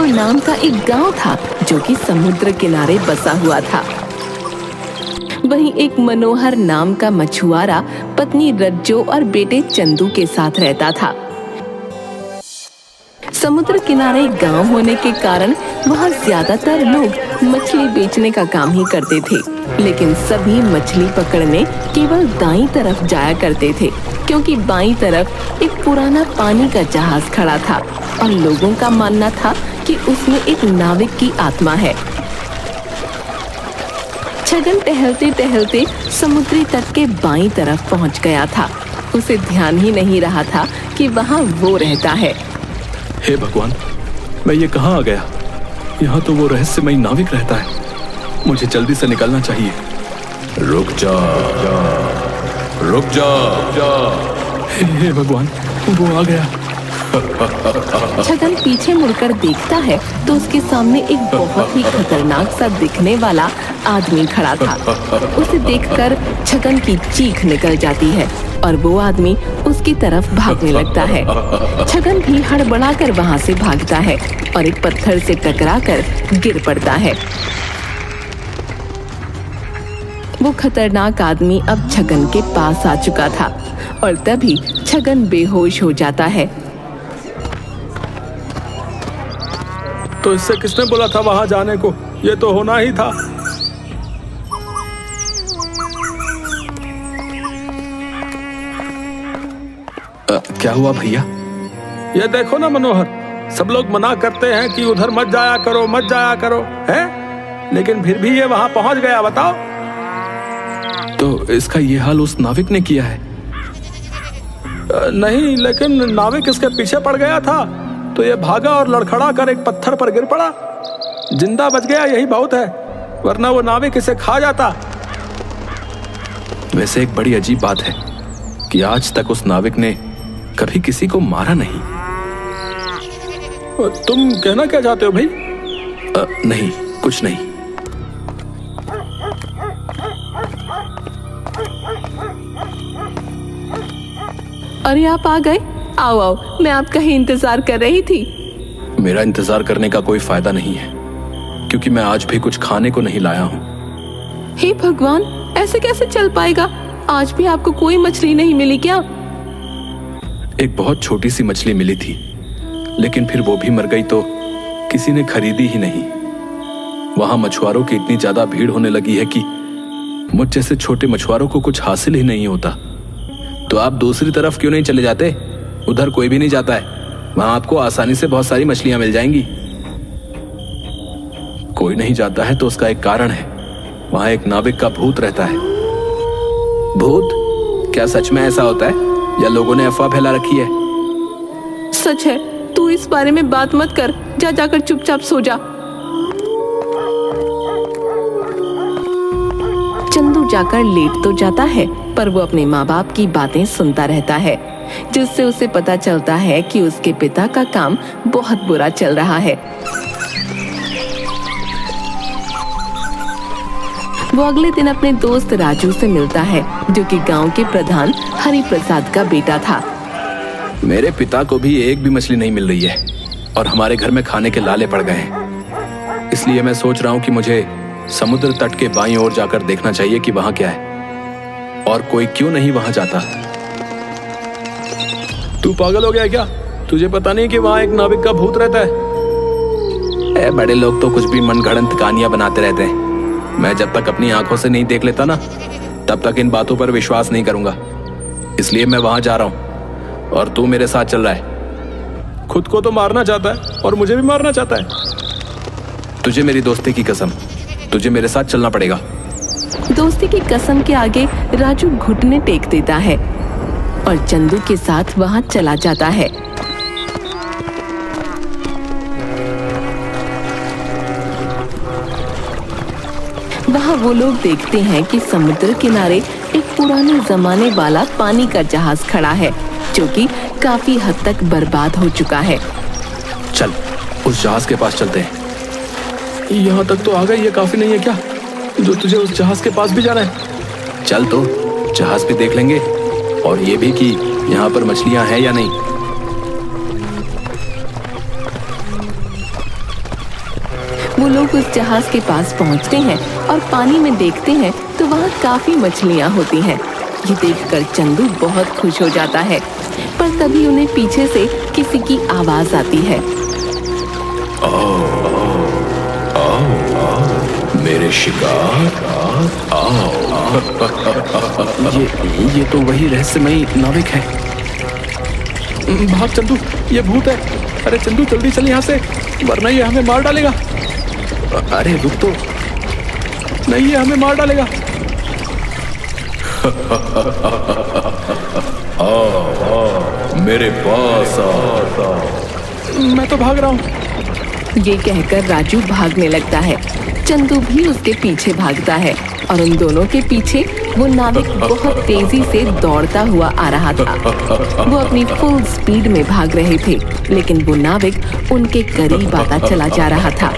गांव नाम का एक गांव था जो कि समुद्र किनारे बसा हुआ था। वहीं एक मनोहर नाम का मछुआरा पत्नी रज्जो और बेटे चंदू के साथ रहता था। समुद्र किनारे गांव होने के कारण वहां ज्यादातर लोग मछली बेचने का काम ही करते थे, लेकिन सभी मछली पकड़ने केवल दाईं तरफ जाया करते थे, क्योंकि बाईं तरफ एक पुराना पानी का जहाज खड़ा था और लोगों का मानना था कि उसमें एक नाविक की आत्मा है। छगन टहलते टहलते समुद्री तट के बाईं तरफ पहुंच गया था। उसे ध्यान ही नहीं रहा था कि वहां वो रहता है। हे भगवान, मैं ये कहाँ आ गया? यहाँ तो वो रहस्यमयी नाविक रहता है। मुझे जल्दी से निकलना चाहिए। रुक जा, रुक जा। हे भगवान, वो आ गया। छगन पीछे मुड़कर देखता है तो उसके सामने एक बहुत ही खतरनाक सा दिखने वाला आदमी खड़ा था। उसे देखकर छगन की चीख निकल जाती है और वो आदमी उसकी तरफ भागने लगता है। छगन भी हड़बड़ाकर वहां से भागता है और एक पत्थर से टकराकर गिर पड़ता है। वो खतरनाक आदमी अब छगन के पास आ चुका था और तभी छगन बेहोश हो जाता है। तो इससे किसने बोला था वहां जाने को? ये तो होना ही था। क्या हुआ भैया? ये देखो ना मनोहर, सब लोग मना करते हैं कि उधर मत जाया करो, मत जाया करो, हैं? लेकिन फिर भी ये वहां पहुंच गया, बताओ। तो इसका ये हाल उस नाविक ने किया है? नहीं, लेकिन नाविक इसके पीछे पड़ गया था तो ये भागा और लड़खड़ा कर एक पत्थर पर गिर पड़ा। जिंदा बच गया, यही बहुत है, वरना वो नाविक इसे खा जाता। वैसे एक बड़ी अजीब बात है कि आज तक उस नाविक ने कभी किसी को मारा नहीं। तुम कहना क्या चाहते हो भाई? नहीं, कुछ नहीं। अरे आप आ गए? आओ आओ, मैं आपका ही इंतजार कर रही थी। मेरा इंतजार करने का कोई फायदा नहीं है, क्योंकि मैं आज भी कुछ खाने को नहीं लाया हूँ। हे भगवान, ऐसे कैसे चल पाएगा? आज भी आपको कोई मछली नहीं मिली क्या? एक बहुत छोटी सी मछली मिली थी, लेकिन फिर वो भी मर गई तो किसी ने खरीदी ही नहीं। वहां मछुआरों की इतनी ज्यादा भीड़ होने लगी है कि मुझ जैसे छोटे मछुआरों को कुछ हासिल ही नहीं होता। तो आप दूसरी तरफ क्यों नहीं चले जाते? उधर कोई भी नहीं जाता है, वहां आपको आसानी से बहुत सारी मछलियां मिल जाएंगी। कोई नहीं जाता है तो उसका एक कारण है। वहां एक नाविक का भूत रहता है। भूत? क्या सच में ऐसा होता है या लोगों ने अफवाह फैला रखी है? सच है, तू इस बारे में बात मत कर, जा जाकर चुपचाप सो जा। चंदू जाकर लेट तो जाता है, पर वो अपने माँ बाप की बातें सुनता रहता है, जिससे उसे पता चलता है कि उसके पिता का काम बहुत बुरा चल रहा है। वो अगले दिन अपने दोस्त राजू से मिलता है, जो कि गांव के प्रधान हरि प्रसाद का बेटा था। मेरे पिता को भी एक भी मछली नहीं मिल रही है और हमारे घर में खाने के लाले पड़ गए हैं। इसलिए मैं सोच रहा हूँ कि मुझे समुद्र तट के बाईं ओर जाकर देखना चाहिए कि वहां क्या है और कोई क्यों नहीं वहां जाता। तू पागल हो गया क्या? तुझे पता नहीं कि वहां एक नाविक का भूत रहता है? बड़े लोग तो कुछ भी मनगढ़ंत कहानियां बनाते रहते हैं। मैं जब तक अपनी आंखों से नहीं देख लेता ना, तब तक इन बातों पर विश्वास नहीं करूंगा। इसलिए मैं वहां जा रहा हूं और तू मेरे साथ चल रहा है। खुद को तो मारना चाहता है और मुझे भी मारना चाहता है। तुझे मेरी दोस्ती की कसम, तुझे मेरे साथ चलना पड़ेगा। दोस्ती की कसम के आगे राजू घुटने टेक देता है और चंदू के साथ वहां चला जाता है। वहां वो लोग देखते हैं कि समुद्र किनारे एक पुराने जमाने वाला पानी का जहाज खड़ा है, जो कि काफी हद तक बर्बाद हो चुका है। चल उस जहाज के पास चलते हैं। यहाँ तक तो आ गए, ये काफी नहीं है क्या जो तुझे उस जहाज के पास भी जाना है? चल तो जहाज भी देख लेंगे और ये भी कि यहाँ पर मछलियाँ हैं या नहीं। वो लोग उस जहाज के पास पहुंचते हैं और पानी में देखते हैं तो वहाँ काफी मछलियाँ होती हैं। ये देखकर चंदू बहुत खुश हो जाता है, पर तभी उन्हें पीछे से किसी की आवाज आती है। मेरे शिकार आओ। ये तो वही रहस्यमयी नाविक है। भाग चंदू, ये भूत है। अरे चंदू जल्दी चल यहाँ से, वरना ये हमें मार डालेगा। अरे रुक तो, नहीं ये हमें मार डालेगा। मेरे पास आ। मैं तो भाग रहा हूँ। ये कहकर राजू भागने लगता है। चंदू भी उसके पीछे भागता है और उन दोनों के पीछे वो नाविक बहुत तेजी से दौड़ता हुआ आ रहा था। वो अपनी फुल स्पीड में भाग रहे थे, लेकिन वो नाविक उनके करीब आता चला जा रहा था।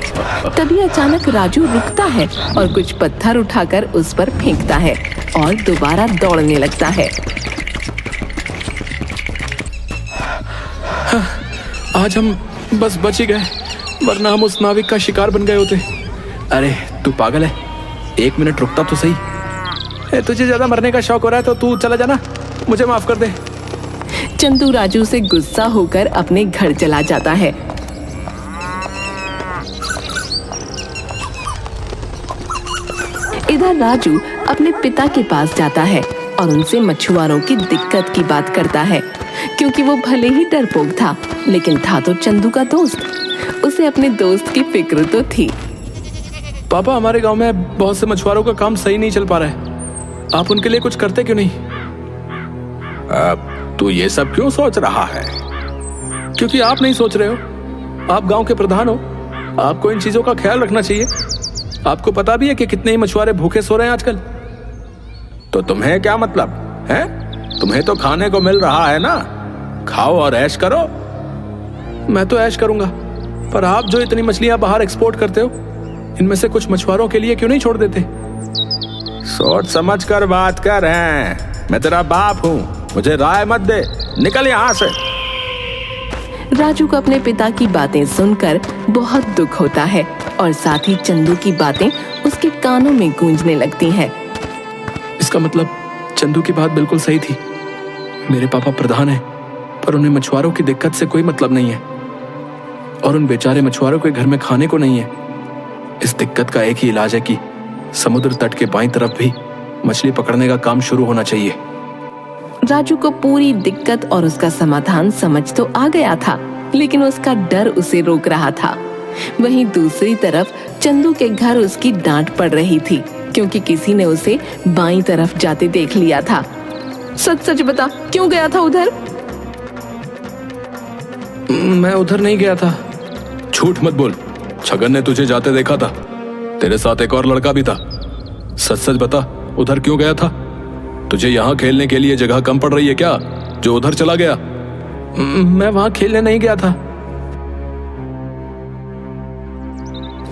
तभी अचानक राजू रुकता है और कुछ पत्थर उठाकर उस पर फेंकता है और दोबारा दौड़ने लगता है। आज हम बस बच ही गए, वरना हम उस नाविक का शिकार बन गए होते। अरे तू पागल है, 1 मिनट रुकता तो सही। तुझे ज्यादा मरने का शौक हो रहा है तो तू चला जाना, मुझे माफ कर दे। चंदू राजू से गुस्सा होकर अपने घर चला जाता है। इधर राजू अपने पिता के पास जाता है और उनसे मछुआरों की दिक्कत की बात करता है, क्योंकि वो भले ही डरपोक था, लेकिन था तो चंदू का दोस्त। उसे अपने दोस्त की फिक्र तो थी। पापा, हमारे गांव में बहुत से मछुआरों का काम सही नहीं चल पा रहा है, आप उनके लिए कुछ करते क्यों नहीं? तू ये सब क्यों सोच रहा है? क्योंकि आप नहीं सोच रहे हो, आप गांव के प्रधान हो, आपको इन चीजों का ख्याल रखना चाहिए। आपको पता भी है कि कितने ही मछुआरे भूखे सो रहे हैं आजकल। तो तुम्हें क्या मतलब है? तुम्हें तो खाने को मिल रहा है ना, खाओ और ऐश करो। मैं तो ऐश करूंगा, पर आप जो इतनी मछलियां बाहर एक्सपोर्ट करते हो, इनमें से कुछ मछुआरों के लिए क्यों नहीं छोड़ देते? सोच समझ कर बात कर रहे हैं, मैं तेरा बाप हूँ, मुझे राय मत दे, निकल यहाँ से। राजू को अपने पिता की बातें सुनकर बहुत दुख होता है और साथ ही चंदू की बातें उसके कानों में गूंजने लगती हैं। इसका मतलब चंदू की बात बिल्कुल सही थी। मेरे पापा प्रधान हैं, पर उन्हें मछुआरों की दिक्कत से कोई मतलब नहीं है, और उन बेचारे मछुआरों के घर में खाने को नहीं है। इस दिक्कत का एक ही इलाज है कि समुद्र तट के बाईं तरफ भी मछली पकड़ने का काम शुरू होना चाहिए। राजू को पूरी दिक्कत और उसका समाधान समझ तो आ गया था, लेकिन उसका डर उसे रोक रहा था। वहीं दूसरी तरफ चंदू के घर उसकी डांट पड़ रही थी, क्योंकि किसी ने उसे बाईं तरफ जाते देख लिया था। सच सच बता, क्यों गया था उधर? मैं उधर नहीं गया था। झूठ मत बोल, छगन ने तुझे जाते देखा था, तेरे साथ एक और लड़का भी था। सच सच बता, उधर क्यों गया था? तुझे यहाँ खेलने के लिए जगह कम पड़ रही है क्या, जो उधर चला गया? मैं वहां खेलने नहीं गया था।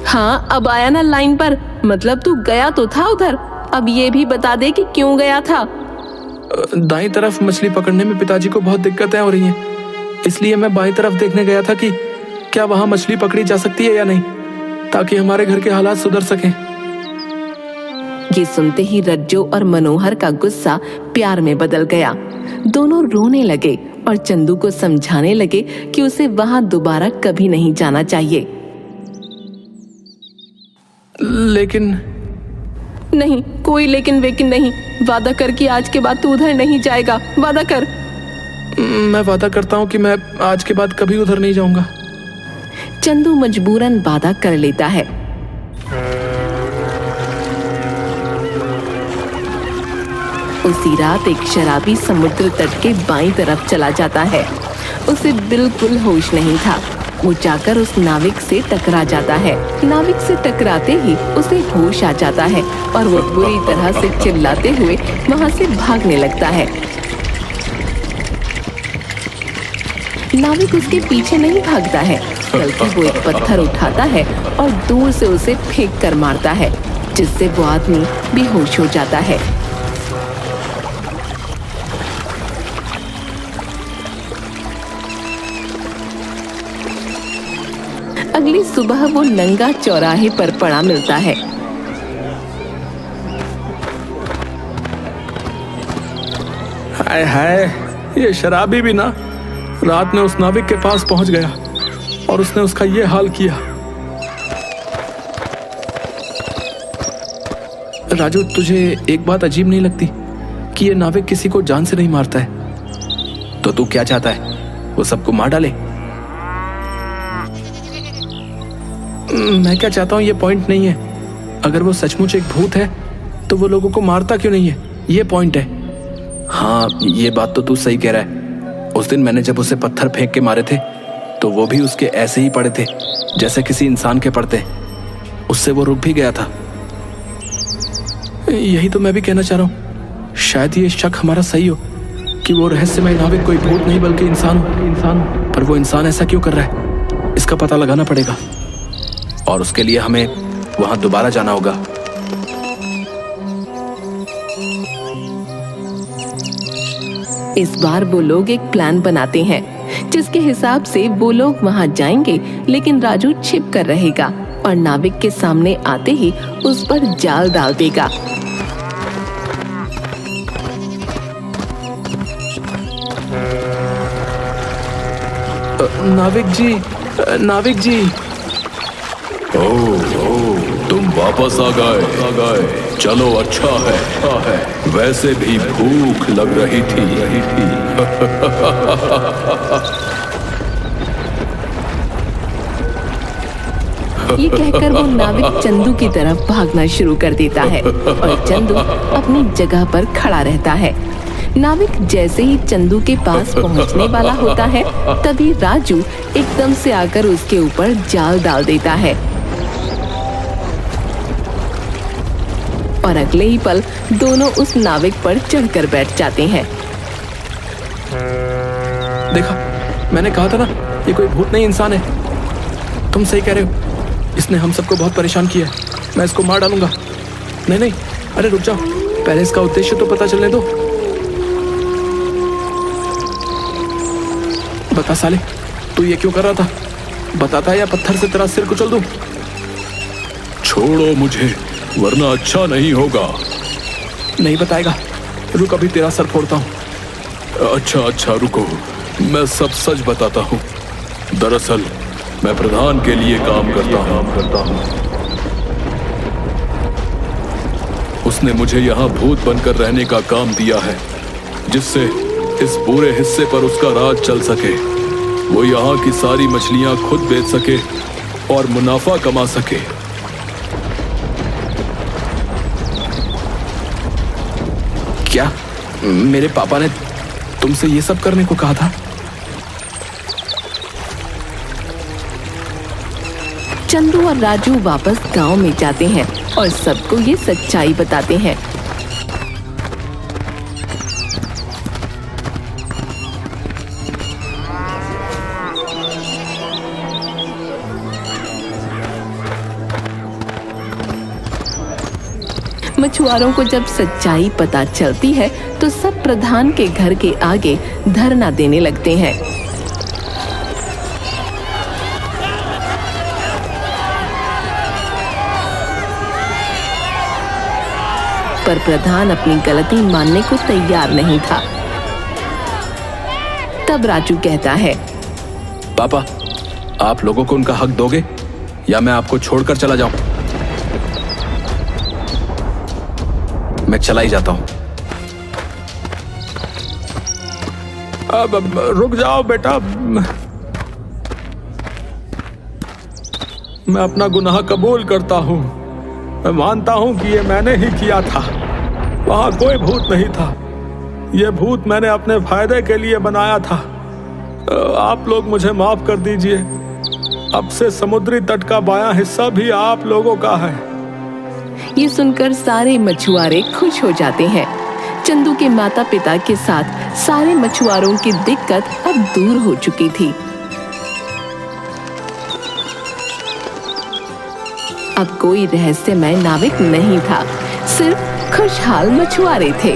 हाँ, अब आया ना लाइन पर। मतलब तू गया तो था उधर, अब ये भी बता दे कि क्यों गया था। दाईं तरफ मछली पकड़ने में पिताजी को बहुत दिक्कतें हो रही हैं, इसलिए मैं बाईं तरफ देखने गया था कि क्या वहां मछली पकड़ी जा सकती है या नहीं, ताकि हमारे घर के हालात सुधर सकें। ये सुनते ही रज्जो और मनोहर का गुस्सा प्यार में बदल गया। दोनों रोने लगे और चंदू को समझाने लगे कि उसे वहां दोबारा कभी नहीं जाना चाहिए। लेकिन नहीं, कोई लेकिन वेकिन नहीं। वादा कर कि आज के बाद तू उधर नहीं जाएगा। वादा कर। मैं वादा करता हूँ कि मैं आज के बाद कभी उधर नहीं जाऊंगा। चंदू मजबूरन वादा कर लेता है। उसी रात एक शराबी समुद्र तट के बाईं तरफ चला जाता है। उसे बिल्कुल होश नहीं था। वो जाकर उस नाविक से टकरा जाता है। नाविक से टकराते ही उसे होश आ जाता है और वो बुरी तरह से चिल्लाते हुए वहां से भागने लगता है। नाविक उसके पीछे नहीं भागता है, बल्कि वो एक पत्थर उठाता है और दूर से उसे फेंक कर मारता है, जिससे वो आदमी बेहोश हो जाता है। अगली सुबह वो नंगा चौराहे पर पड़ा मिलता है। हाय हाय, ये शराबी भी ना रात में उस नाविक के पास पहुंच गया और उसने उसका ये हाल किया। राजू, तुझे एक बात अजीब नहीं लगती कि ये नाविक किसी को जान से नहीं मारता है? तो तू क्या चाहता है, वो सबको मार डाले? मैं क्या चाहता हूँ ये पॉइंट नहीं है। अगर वो सचमुच एक भूत है तो वो लोगों को मारता क्यों नहीं है, ये पॉइंट है। हाँ, ये बात तो तू सही कह रहा है। उस दिन मैंने जब उसे पत्थर फेंक के मारे थे तो वो भी उसके ऐसे ही पड़े थे जैसे किसी इंसान के पड़ते। उससे वो रुक भी गया था। यही तो मैं भी कहना चाह रहा हूँ, शायद ये शक हमारा सही हो कि वो रहस्यमय नाविक कोई भूत नहीं बल्कि इंसान हो। पर वो इंसान ऐसा क्यों कर रहा है, इसका पता लगाना पड़ेगा और उसके लिए हमें वहां दोबारा जाना होगा। इस बार वो लोग एक प्लान बनाते हैं जिसके हिसाब से वो लोग वहां जाएंगे, लेकिन राजू छिप कर रहेगा और नाविक के सामने आते ही उस पर जाल डाल देगा। नाविक जी, नाविक जी। ओह, तुम वापस आ गए। चलो, अच्छा है। वैसे भी भूख लग रही थी। ये कहकर वो नाविक चंदू की तरफ भागना शुरू कर देता है और चंदू अपनी जगह पर खड़ा रहता है। नाविक जैसे ही चंदू के पास पहुंचने वाला होता है तभी राजू एकदम से आकर उसके ऊपर जाल डाल देता है और अगले ही पल दोनों उस नाविक पर चढ़कर बैठ जाते हैं। देखा, मैंने कहा था ना, ये कोई भूत नहीं इंसान है। तुम सही कह रहे हो, इसने हम सबको बहुत परेशान किया है। मैं इसको मार डालूंगा। नहीं, अरे रुक जाओ, पहले इसका उद्देश्य तो पता चलने दो। बता साले, तू ये क्यों कर रहा था? बताता या पत्थर से तेरा सिर कुचल दूं? छोड़ो मुझे, वरना अच्छा नहीं होगा। नहीं बताएगा, रुक अभी तेरा सर फोड़ता हूँ। अच्छा, रुको, मैं सब सच बताता हूँ। दरअसल मैं प्रधान के लिए काम करता हूँ। उसने मुझे यहाँ भूत बनकर रहने का काम दिया है, जिससे इस पूरे हिस्से पर उसका राज चल सके। वो यहाँ की सारी मछलियाँ खुद बेच सके और मुनाफा कमा सके। क्या मेरे पापा ने तुमसे ये सब करने को कहा था? चंदू और राजू वापस गांव में जाते हैं और सबको ये सच्चाई बताते हैं। मछुआरों को जब सच्चाई पता चलती है तो सब प्रधान के घर के आगे धरना देने लगते हैं। पर प्रधान अपनी गलती मानने को तैयार नहीं था। तब राजू कहता है, पापा, आप लोगों को उनका हक दोगे या मैं आपको छोड़कर चला जाऊं? मैं चला ही जाता हूं। अब रुक जाओ बेटा, मैं अपना गुनाह कबूल करता हूं। मैं मानता हूं कि ये मैंने ही किया था। वहां कोई भूत नहीं था। ये भूत मैंने अपने फायदे के लिए बनाया था। आप लोग मुझे माफ कर दीजिए। अब से समुद्री तट का बायां हिस्सा भी आप लोगों का है। ये सुनकर सारे मछुआरे खुश हो जाते हैं। चंदू के माता पिता के साथ सारे मछुआरों की दिक्कत अब दूर हो चुकी थी। अब कोई रहस्यमय नाविक नहीं था, सिर्फ खुशहाल मछुआरे थे।